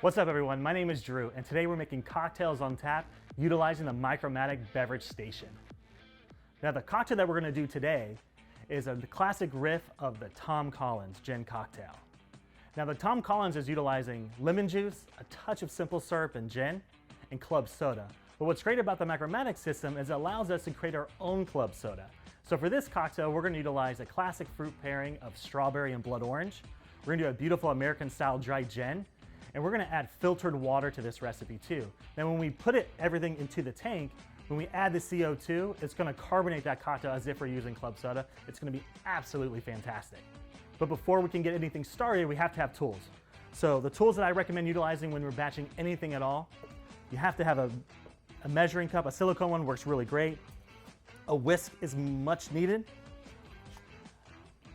What's up everyone, my name is Drew and today we're making cocktails on tap utilizing the Micro Matic beverage station. Now the cocktail that we're going to do today is the classic riff of the Tom Collins gin cocktail. Now the Tom Collins is utilizing lemon juice, a touch of simple syrup and gin, and club soda. But what's great about the Micro Matic system is it allows us to create our own club soda. So for this cocktail we're going to utilize a classic fruit pairing of strawberry and blood orange. We're going to do a beautiful American style dry gin. And we're gonna add filtered water to this recipe too. Now when we put everything into the tank, when we add the CO2, it's gonna carbonate that cocktail as if we're using club soda. It's gonna be absolutely fantastic. But before we can get anything started, we have to have tools. So the tools that I recommend utilizing when we're batching anything at all, you have to have a measuring cup. A silicone one works really great. A whisk is much needed.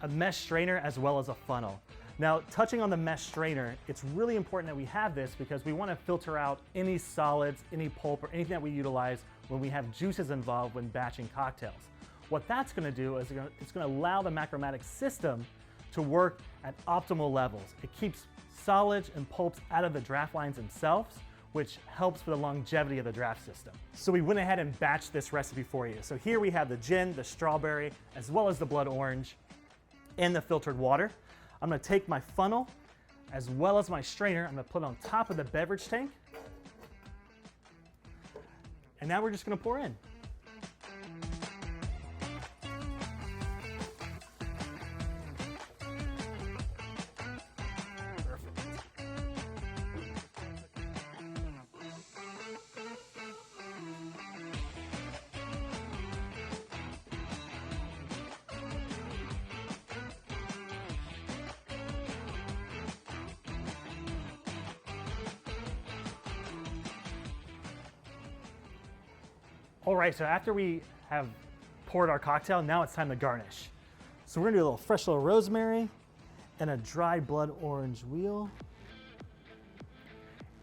A mesh strainer as well as a funnel. Now, touching on the mesh strainer, it's really important that we have this because we want to filter out any solids, any pulp, or anything that we utilize when we have juices involved when batching cocktails. What that's going to do is it's going to allow the Micro Matic system to work at optimal levels. It keeps solids and pulps out of the draft lines themselves, which helps for the longevity of the draft system. So we went ahead and batched this recipe for you. So here we have the gin, the strawberry, as well as the blood orange, and the filtered water. I'm gonna take my funnel as well as my strainer. I'm gonna put it on top of the beverage tank. And now we're just gonna pour in. Perfect. All right, so after we have poured our cocktail, now it's time to garnish. So we're gonna do a little fresh little rosemary and a dry blood orange wheel.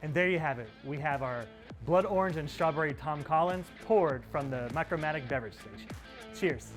And there you have it. We have our blood orange and strawberry Tom Collins poured from the Micro Matic beverage station. Cheers.